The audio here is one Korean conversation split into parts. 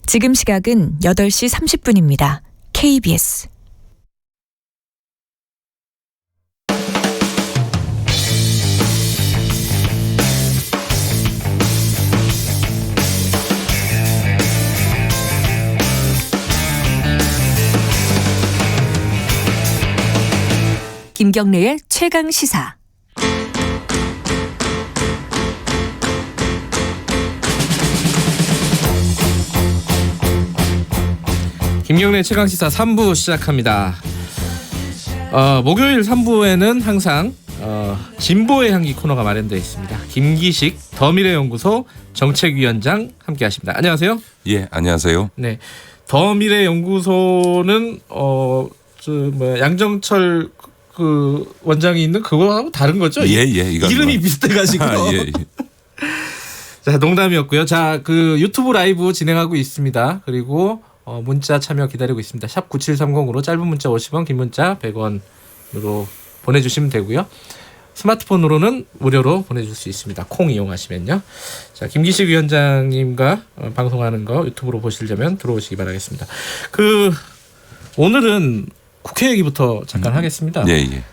지금 시각은 8시 30분입니다. KBS 김경래의 최강 시사. 김경래 최강시사 3부 시작합니다. 목요일 3부에는 항상 진보의 향기 코너가 마련되어 있습니다. 김기식 더미래연구소 정책위원장 함께하십니다. 안녕하세요. 예, 안녕하세요. 네, 더미래연구소는 양정철 그 원장이 있는 그거하고 다른 거죠? 예, 이름이 비슷해가지고. 예. 자, 농담이었고요. 자, 그 유튜브 라이브 진행하고 있습니다. 그리고 문자 참여 기다리고 있습니다. 샵 9730으로 짧은 문자 50원, 긴 문자 100원으로 보내주시면 되고요. 스마트폰으로는 무료로 보내줄 수 있습니다. 콩 이용하시면요. 자, 김기식 위원장님과 방송하는 거 유튜브로 보시려면 들어오시기 바라겠습니다. 오늘은 국회 얘기부터 잠깐 하겠습니다. 예.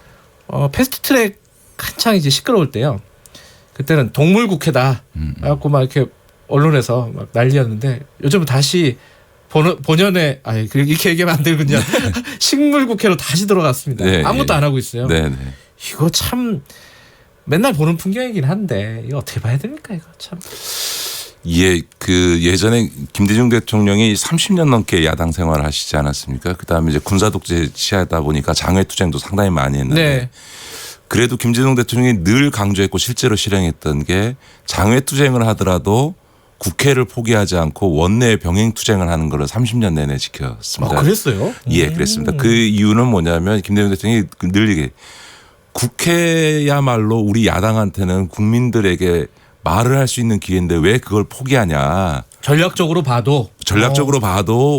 패스트트랙 한창 이제 시끄러울 때요. 그때는 동물국회다. 그래갖고 막 이렇게 언론에서 막 난리였는데 요즘은 다시 본연의 이렇게 얘기하면 안 되군요. 식물국회로 다시 들어갔습니다. 네, 아무것도 안 하고 있어요. 네. 이거 참 맨날 보는 풍경이긴 한데 이거 어떻게 봐야 됩니까? 이거 참. 예, 예전에 김대중 대통령이 30년 넘게 야당 생활을 하시지 않았습니까? 그다음에 이제 군사 독재 시하다 보니까 장외투쟁도 상당히 많이 했는데 네. 그래도 김대중 대통령이 늘 강조했고 실제로 실행했던 게 장외투쟁을 하더라도 국회를 포기하지 않고 원내 병행투쟁을 하는 것을 30년 내내 지켰습니다. 그랬어요? 예, 그랬습니다. 그 이유는 뭐냐면 김대중 대통령이 늘 이게 국회야말로 우리 야당한테는 국민들에게 말을 할 수 있는 기회인데 왜 그걸 포기하냐. 전략적으로 봐도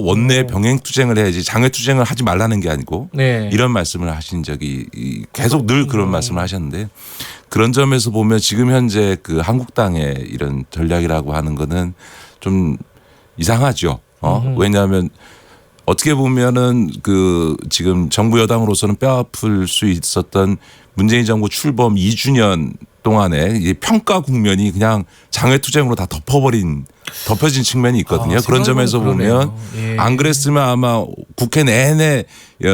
원내 병행투쟁을 해야지 장외투쟁을 하지 말라는 게 아니고 네. 이런 말씀을 하신 적이 계속 늘 그런 말씀을 하셨는데 그런 점에서 보면 지금 현재 그 한국당의 이런 전략이라고 하는 거는 좀 이상하죠. 왜냐하면 어떻게 보면은 지금 정부 여당으로서는 뼈아플 수 있었던 문재인 정부 출범 2주년 동안에 이 평가 국면이 그냥 장외투쟁으로 다 덮여진 측면이 있거든요. 그런 점에서 보면 예. 안 그랬으면 아마 국회 내내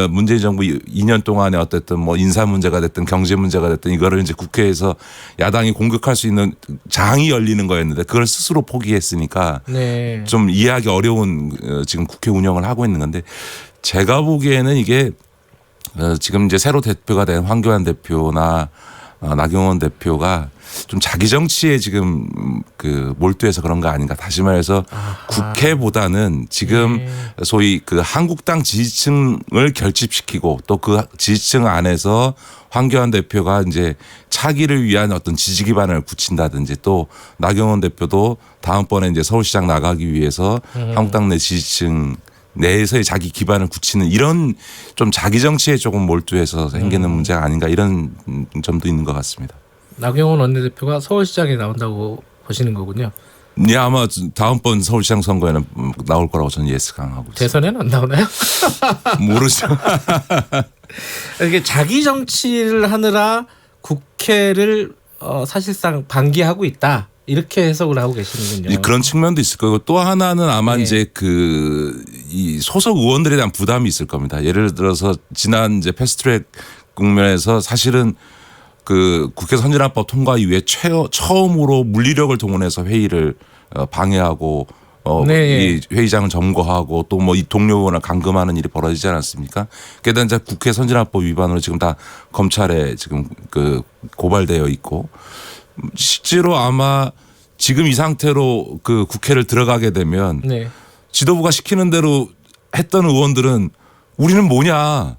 문재인 정부 2년 동안에 어쨌든 뭐 인사 문제가 됐든 경제 문제가 됐든 이거를 이제 국회에서 야당이 공격할 수 있는 장이 열리는 거였는데 그걸 스스로 포기했으니까 네. 좀 이해하기 어려운 지금 국회 운영을 하고 있는 건데 제가 보기에는 이게 지금 이제 새로 대표가 된 황교안 대표나 나경원 대표가 좀 자기 정치에 지금 몰두해서 그런 거 아닌가. 다시 말해서 국회보다는 지금 소위 한국당 지지층을 결집시키고 또 그 지지층 안에서 황교안 대표가 이제 차기를 위한 어떤 지지 기반을 굳힌다든지 또 나경원 대표도 다음번에 이제 서울시장 나가기 위해서 한국당 내 지지층 내에서의 자기 기반을 굳히는 이런 좀 자기 정치에 조금 몰두해서 생기는 문제가 아닌가 이런 점도 있는 것 같습니다. 나경원 원내대표가 서울시장에 나온다고 보시는 거군요. 네, 아마 다음번 서울시장 선거에는 나올 거라고 저는 예상하고 있습니다. 대선에는 안 나오나요? 모르죠. 이게 자기 정치를 하느라 국회를 사실상 방기하고 있다. 이렇게 해석을 하고 계시는군요. 그런 측면도 있을 거고 또 하나는 아마 네. 이제 이 소속 의원들에 대한 부담이 있을 겁니다. 예를 들어서 지난 이제 패스트트랙 국면에서 사실은 국회 선진화법 통과 이후에 처음으로 물리력을 동원해서 회의를 방해하고 네. 이 회의장을 점거하고 또 뭐 이 동료 의원을 감금하는 일이 벌어지지 않았습니까? 게다가 이제 국회 선진화법 위반으로 지금 다 검찰에 지금 고발되어 있고 실제로 아마 지금 이 상태로 국회를 들어가게 되면 네. 지도부가 시키는 대로 했던 의원들은 우리는 뭐냐.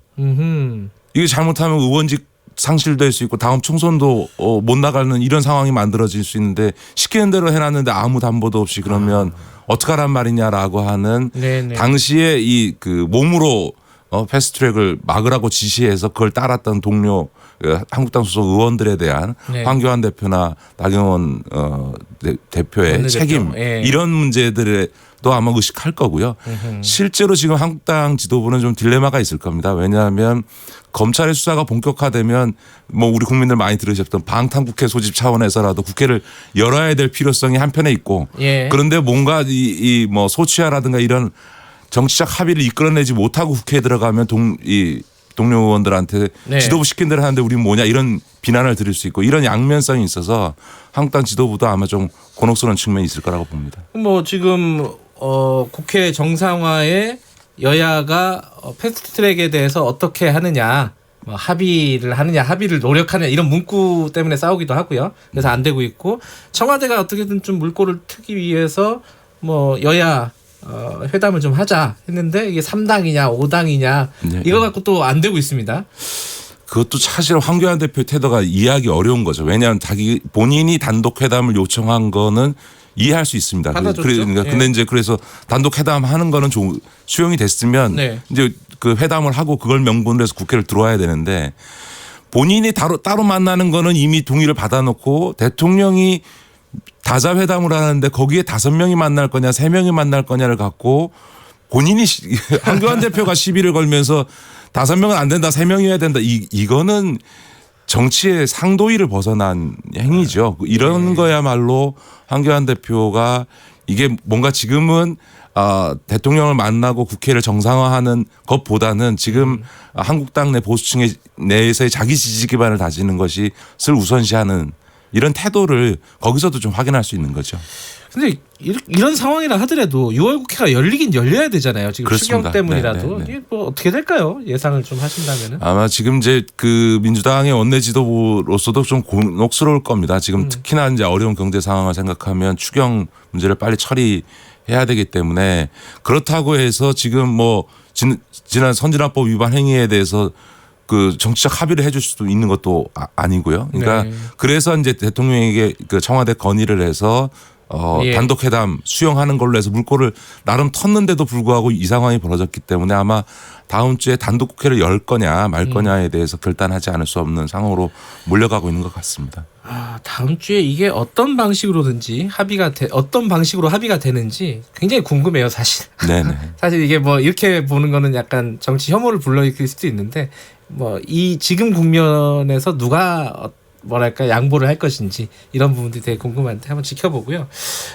이게 잘못하면 의원직 상실될 수 있고 다음 총선도 못 나가는 이런 상황이 만들어질 수 있는데 시키는 대로 해놨는데 아무 담보도 없이 그러면 어떡하란 말이냐라고 하는 네네. 당시에 몸으로 패스트트랙을 막으라고 지시해서 그걸 따랐던 동료 한국당 소속 의원들에 대한 네. 황교안 대표나 나경원 대표의 원내대표. 책임 예. 이런 문제들에 아마 의식할 거고요. 실제로 지금 한국당 지도부는 좀 딜레마가 있을 겁니다. 왜냐하면 검찰의 수사가 본격화되면 뭐 우리 국민들 많이 들으셨던 방탄국회 소집 차원에서라도 국회를 열어야 될 필요성이 한편에 있고 예. 그런데 뭔가 이 뭐 소취하라든가 이런 정치적 합의를 이끌어내지 못하고 국회에 들어가면 동료 의원들한테 네. 지도부 시킨 대로 하는데 우리는 뭐냐 이런 비난을 드릴 수 있고 이런 양면성이 있어서 한국당 지도부도 아마 좀 곤혹스러운 측면이 있을 거라고 봅니다. 뭐 지금 국회 정상화에 여야가 패스트트랙에 대해서 어떻게 하느냐, 뭐 합의를 하느냐, 합의를 노력하느냐 이런 문구 때문에 싸우기도 하고요. 그래서 안 되고 있고 청와대가 어떻게든 좀 물꼬를 트기 위해서 뭐 여야 회담을 좀 하자 했는데 이게 3당이냐 5당이냐 네. 이거 갖고 또 안 되고 있습니다. 그것도 사실 황교안 대표 태도가 이해하기 어려운 거죠. 왜냐하면 본인이 단독 회담을 요청한 거는 이해할 수 있습니다. 받아줬죠. 그러니까 예. 근데 이제 그래서 단독 회담 하는 거는 좀 수용이 됐으면 네. 이제 그 회담을 하고 그걸 명분으로 해서 국회를 들어와야 되는데 본인이 따로 만나는 거는 이미 동의를 받아놓고 대통령이 다자회담을 하는데 거기에 5명이 만날 거냐 3명이 만날 거냐를 갖고 본인이 황교안 대표가 시비를 걸면서 5명은 안 된다 3명이어야 된다 이거는 정치의 상도위를 벗어난 행위죠. 이런 거야말로 황교안 대표가 이게 뭔가 지금은 대통령을 만나고 국회를 정상화하는 것보다는 지금 한국당 내 보수층의 내에서의 자기 지지 기반을 다지는 것이 슬 우선시하는 이런 태도를 거기서도 좀 확인할 수 있는 거죠. 근데 이런 상황이라 하더라도 6월 국회가 열리긴 열려야 되잖아요. 지금 그렇습니다. 추경 때문이라도 네네네. 이게 뭐 어떻게 될까요? 예상을 좀 하신다면은. 아마 지금 이제 그 민주당의 원내 지도부로서도 좀 곤혹스러울 겁니다. 지금 특히나 이제 어려운 경제 상황을 생각하면 추경 문제를 빨리 처리해야 되기 때문에 그렇다고 해서 지금 뭐 지난 선진화법 위반 행위에 대해서 그 정치적 합의를 해줄 수도 있는 것도 아니고요. 그러니까 네. 그래서 이제 대통령에게 그 청와대 건의를 해서 예. 단독 회담 수용하는 걸로 해서 물꼬를 나름 텄는데도 불구하고 이 상황이 벌어졌기 때문에 아마 다음 주에 단독 국회를 열 거냐 말 거냐에 대해서 결단하지 않을 수 없는 상황으로 몰려가고 있는 것 같습니다. 다음 주에 이게 어떤 방식으로든지 어떤 방식으로 합의가 되는지 굉장히 궁금해요, 사실. 네네. 사실 이게 뭐 이렇게 보는 거는 약간 정치 혐오를 불러일으킬 수도 있는데 뭐 이 지금 국면에서 누가 뭐랄까 양보를 할 것인지 이런 부분들이 되게 궁금한데 한번 지켜보고요.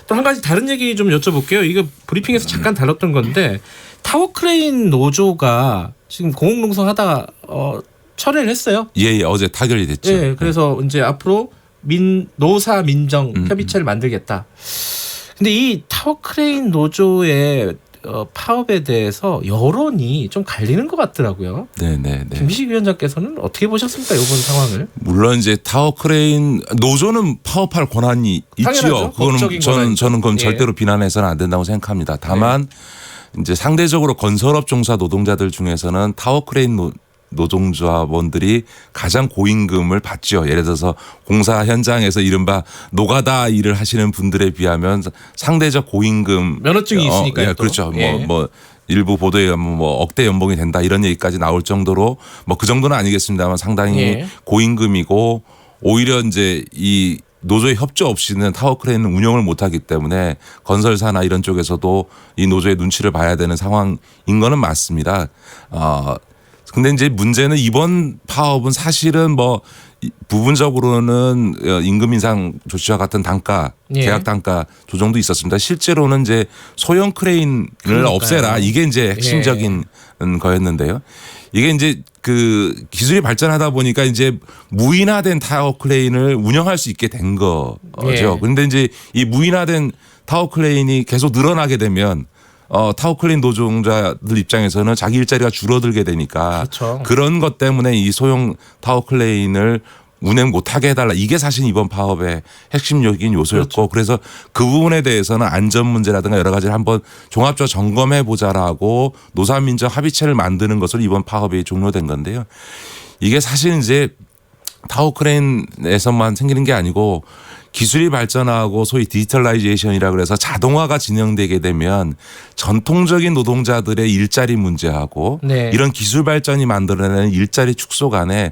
또 한 가지 다른 얘기 좀 여쭤볼게요. 이거 브리핑에서 잠깐 다뤘던 건데 타워크레인 노조가 지금 공공농성하다가 철회를 했어요. 예, 어제 타결이 됐죠. 예, 그래서 이제 앞으로 노사 민정 협의체를 만들겠다. 근데 이 타워크레인 노조의 파업에 대해서 여론이 좀 갈리는 것 같더라고요. 네네네. 김비식 위원장께서는 어떻게 보셨습니까? 이번 상황을? 물론 이제 타워크레인 노조는 파업할 권한이 당연하죠. 있지요. 법적인 그거는 권한이죠. 저는 그건 예. 절대로 비난해서는 안 된다고 생각합니다. 다만 이제 상대적으로 건설업 종사 노동자들 중에서는 타워크레인 노동조합원들이 가장 고임금을 받죠. 예를 들어서 공사 현장에서 이른바 노가다 일을 하시는 분들에 비하면 상대적 고임금 면허증이 있으니까요. 예, 또. 그렇죠. 예. 뭐 일부 보도에 뭐 억대 연봉이 된다 이런 얘기까지 나올 정도로 뭐 그 정도는 아니겠습니다만 상당히 예. 고임금이고 오히려 이제 이 노조의 협조 없이는 타워크레인은 운영을 못하기 때문에 건설사나 이런 쪽에서도 이 노조의 눈치를 봐야 되는 상황인 거는 맞습니다. 근데 이제 문제는 이번 파업은 사실은 뭐 부분적으로는 임금 인상 조치와 같은 단가, 예. 계약 단가 조정도 있었습니다. 실제로는 이제 소형 크레인을 그러니까요. 없애라 이게 이제 핵심적인 거였는데요. 이게 이제 그 기술이 발전하다 보니까 이제 무인화된 타워 크레인을 운영할 수 있게 된 거죠. 예. 그런데 이제 이 무인화된 타워 크레인이 계속 늘어나게 되면 타워클린 노동자들 입장에서는 자기 일자리가 줄어들게 되니까 그렇죠. 그런 것 때문에 이 소형 타워클레인을 운행 못하게 해달라. 이게 사실 이번 파업의 핵심적인 요소였고 그래서 그 부분에 대해서는 안전 문제라든가 여러 가지를 한번 종합적으로 점검해 보자라고 노사민정 합의체를 만드는 것으로 이번 파업이 종료된 건데요. 이게 사실 이제 타워크레인에서만 생기는 게 아니고 기술이 발전하고 소위 디지털라이제이션이라 그래서 자동화가 진행되게 되면 전통적인 노동자들의 일자리 문제하고 네. 이런 기술 발전이 만들어내는 일자리 축소 간에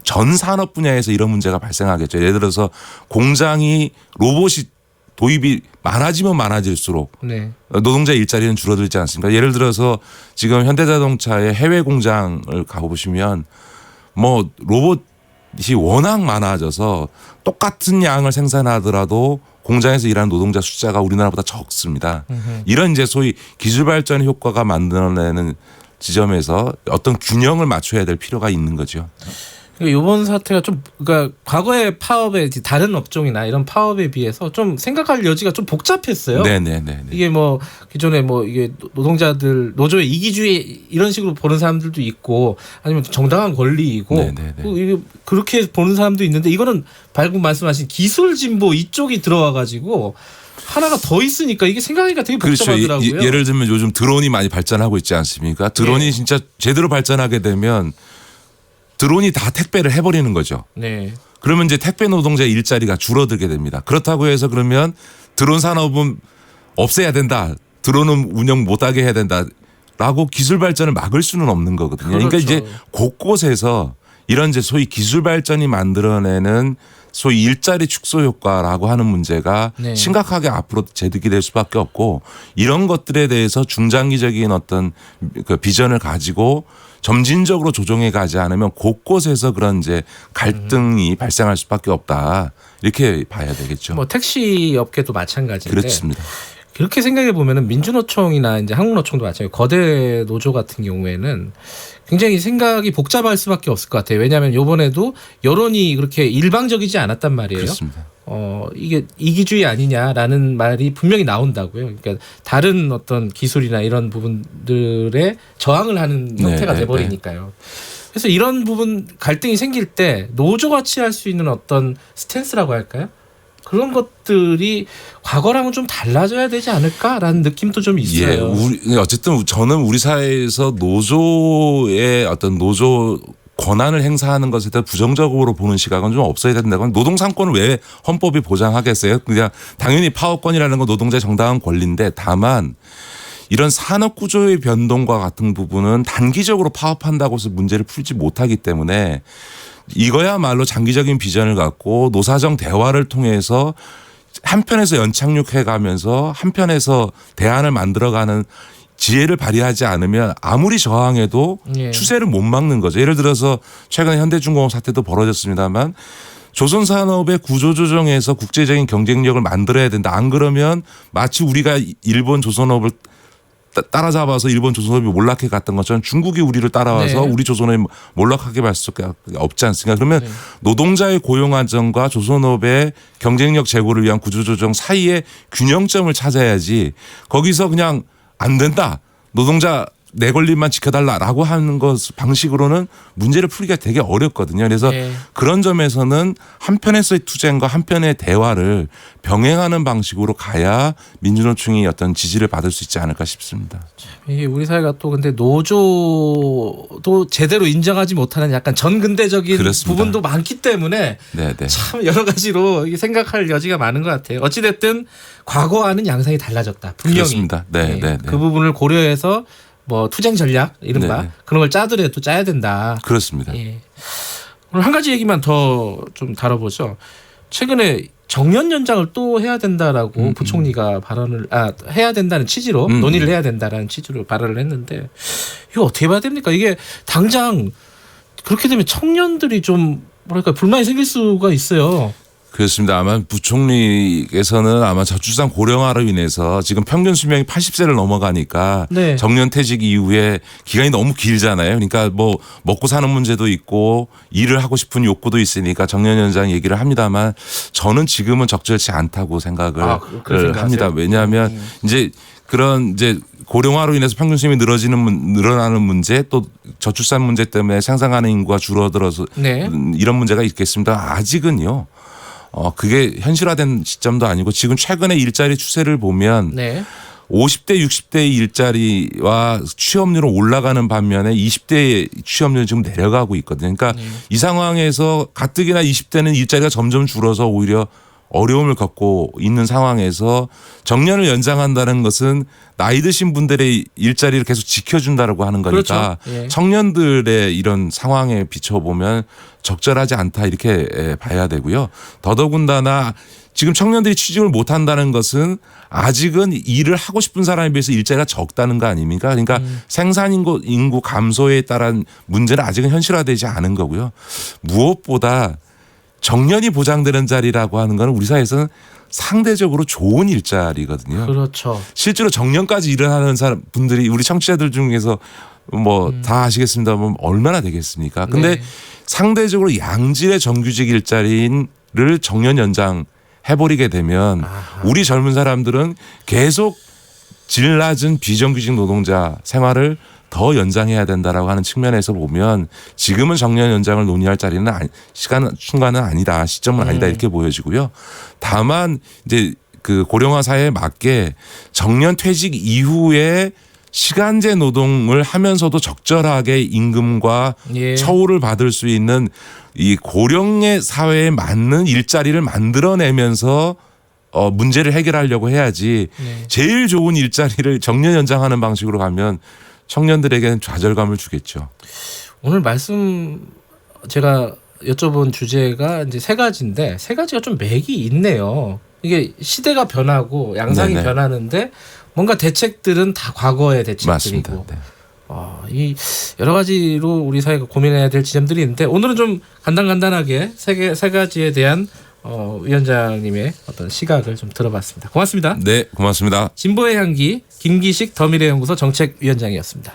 전 산업 분야에서 이런 문제가 발생하겠죠. 예를 들어서 공장이 로봇이 도입이 많아지면 많아질수록 네. 노동자 일자리는 줄어들지 않습니까? 예를 들어서 지금 현대자동차의 해외 공장을 가보시면 뭐 로봇이 워낙 많아져서 똑같은 양을 생산하더라도 공장에서 일하는 노동자 숫자가 우리나라보다 적습니다. 이런 이제 소위 기술 발전 효과가 만들어내는 지점에서 어떤 균형을 맞춰야 될 필요가 있는 거죠. 그러니까 이번 사태가 좀 그러니까 과거의 파업의 다른 업종이나 이런 파업에 비해서 좀 생각할 여지가 좀 복잡했어요. 네네네. 이게 뭐 기존에 뭐 이게 노동자들 노조의 이기주의 이런 식으로 보는 사람들도 있고 아니면 정당한 권리이고 네네네. 이게 그렇게 보는 사람도 있는데 이거는 방금 말씀하신 기술 진보 이쪽이 들어와 가지고 하나가 더 있으니까 이게 생각하기가 되게 복잡하더라고요. 그렇죠. 예를 들면 요즘 드론이 많이 발전하고 있지 않습니까? 드론이 네. 진짜 제대로 발전하게 되면 드론이 다 택배를 해버리는 거죠. 네. 그러면 이제 택배 노동자의 일자리가 줄어들게 됩니다. 그렇다고 해서 그러면 드론 산업은 없애야 된다. 드론은 운영 못하게 해야 된다라고 기술 발전을 막을 수는 없는 거거든요. 그렇죠. 그러니까 이제 곳곳에서 이런 이제 소위 기술 발전이 만들어내는 소위 일자리 축소 효과라고 하는 문제가 네. 심각하게 앞으로 재득이 될 수밖에 없고 이런 것들에 대해서 중장기적인 어떤 그 비전을 가지고 점진적으로 조정해 가지 않으면 곳곳에서 그런 이제 갈등이 발생할 수밖에 없다. 이렇게 봐야 되겠죠. 뭐 택시 업계도 마찬가지인데 그렇습니다. 그렇게 생각해 보면은 민주노총이나 이제 한국노총도 마찬가지고 거대 노조 같은 경우에는 굉장히 생각이 복잡할 수밖에 없을 것 같아요. 왜냐하면 이번에도 여론이 그렇게 일방적이지 않았단 말이에요. 그렇습니다. 이게 이기주의 아니냐라는 말이 분명히 나온다고요. 그러니까 다른 어떤 기술이나 이런 부분들에 저항을 하는 형태가 네, 돼버리니까요. 그래서 이런 부분 갈등이 생길 때 노조가 취할 수 있는 어떤 스탠스라고 할까요? 그런 것들이 과거랑은 좀 달라져야 되지 않을까라는 느낌도 좀 있어요. 어쨌든 저는 우리 사회에서 노조의 어떤 노조 권한을 행사하는 것에 대해 부정적으로 보는 시각은 좀 없어야 된다고. 노동상권을 왜 헌법이 보장하겠어요? 그냥 당연히 파업권이라는 건 노동자의 정당한 권리인데 다만 이런 산업구조의 변동과 같은 부분은 단기적으로 파업한다고 해서 문제를 풀지 못하기 때문에 이거야말로 장기적인 비전을 갖고 노사정 대화를 통해서 한편에서 연착륙해 가면서 한편에서 대안을 만들어가는 지혜를 발휘하지 않으면 아무리 저항해도 예. 추세를 못 막는 거죠. 예를 들어서 최근에 현대중공업 사태도 벌어졌습니다만 조선산업의 구조조정에서 국제적인 경쟁력을 만들어야 된다. 안 그러면 마치 우리가 일본 조선업을 따라잡아서 일본 조선업이 몰락해 갔던 것처럼 중국이 우리를 따라와서 네. 우리 조선업이 몰락하게 할 수밖에 없지 않습니까? 그러면 네. 노동자의 고용 안정과 조선업의 경쟁력 제고를 위한 구조조정 사이에 균형점을 찾아야지 거기서 그냥 안 된다. 노동자 내 권리만 지켜달라라고 하는 것 방식으로는 문제를 풀기가 되게 어렵거든요. 그래서 네. 그런 점에서는 한편에서의 투쟁과 한편의 대화를 병행하는 방식으로 가야 민주노총이 어떤 지지를 받을 수 있지 않을까 싶습니다. 이게 우리 사회가 또 근데 노조도 제대로 인정하지 못하는 약간 전근대적인 그렇습니다. 부분도 많기 때문에 네네. 참 여러 가지로 이게 생각할 여지가 많은 것 같아요. 어찌됐든 과거와는 양상이 달라졌다. 분명히. 그렇습니다. 네, 네, 네. 그 부분을 고려해서 뭐 투쟁 전략 이른바 네. 그런 걸 짜더라도 짜야 된다. 그렇습니다. 예. 오늘 한 가지 얘기만 더 좀 다뤄보죠. 최근에 정년 연장을 또 해야 된다라고 부총리가 발언을 해야 된다는 취지로 논의를 해야 된다라는 취지로 발언을 했는데 이거 어떻게 봐야 됩니까? 이게 당장 그렇게 되면 청년들이 좀 뭐랄까 불만이 생길 수가 있어요. 그렇습니다. 아마 부총리께서는 아마 저출산 고령화로 인해서 지금 평균 수명이 80세를 넘어가니까 네. 정년 퇴직 이후에 기간이 너무 길잖아요. 그러니까 뭐 먹고 사는 문제도 있고 일을 하고 싶은 욕구도 있으니까 정년 연장 얘기를 합니다만 저는 지금은 적절치 않다고 생각을 그렇게 합니다. 생각하세요? 왜냐하면 이제 그런 이제 고령화로 인해서 평균 수명이 늘어나는 문제 또 저출산 문제 때문에 생산하는 인구가 줄어들어서 네. 이런 문제가 있겠습니다. 아직은요. 그게 현실화된 시점도 아니고 지금 최근에 일자리 추세를 보면 네. 50대 60대의 일자리와 취업률은 올라가는 반면에 20대의 취업률은 지금 내려가고 있거든요. 그러니까 이 상황에서 가뜩이나 20대는 일자리가 점점 줄어서 오히려 어려움을 겪고 있는 상황에서 정년을 연장한다는 것은 나이 드신 분들의 일자리를 계속 지켜준다라고 하는 거니까 그렇죠. 예. 청년들의 이런 상황에 비춰보면 적절하지 않다 이렇게 봐야 되고요. 더더군다나 지금 청년들이 취직을 못한다는 것은 아직은 일을 하고 싶은 사람에 비해서 일자리가 적다는 거 아닙니까? 그러니까 생산인구 감소에 따른 문제는 아직은 현실화되지 않은 거고요. 무엇보다 정년이 보장되는 자리라고 하는 건 우리 사회에서는 상대적으로 좋은 일자리거든요. 그렇죠. 실제로 정년까지 일을 하는 사람 분들이 우리 청취자들 중에서 뭐 다 아시겠습니다만 얼마나 되겠습니까? 근데 네. 상대적으로 양질의 정규직 일자리를 정년 연장 해버리게 되면 우리 젊은 사람들은 계속 질 낮은 비정규직 노동자 생활을 더 연장해야 된다라고 하는 측면에서 보면 지금은 정년 연장을 논의할 자리는 순간은 아니다, 시점은 아니다 이렇게 보여지고요. 다만 이제 그 고령화 사회에 맞게 정년 퇴직 이후에 시간제 노동을 하면서도 적절하게 임금과 예. 처우를 받을 수 있는 이 고령의 사회에 맞는 일자리를 만들어내면서 문제를 해결하려고 해야지 네. 제일 좋은 일자리를 정년 연장하는 방식으로 가면 청년들에게는 좌절감을 주겠죠. 오늘 말씀 제가 여쭤본 주제가 이제 세 가지인데 세 가지가 좀 맥이 있네요. 이게 시대가 변하고 양상이 네네. 변하는데 뭔가 대책들은 다 과거의 맞습니다. 대책들이고 네. 이 여러 가지로 우리 사회가 고민해야 될 지점들이 있는데 오늘은 좀 간단하게 세 가지에 대한 위원장님의 어떤 시각을 좀 들어봤습니다. 고맙습니다. 네, 고맙습니다. 진보의 향기 김기식 더미래연구소 정책위원장이었습니다.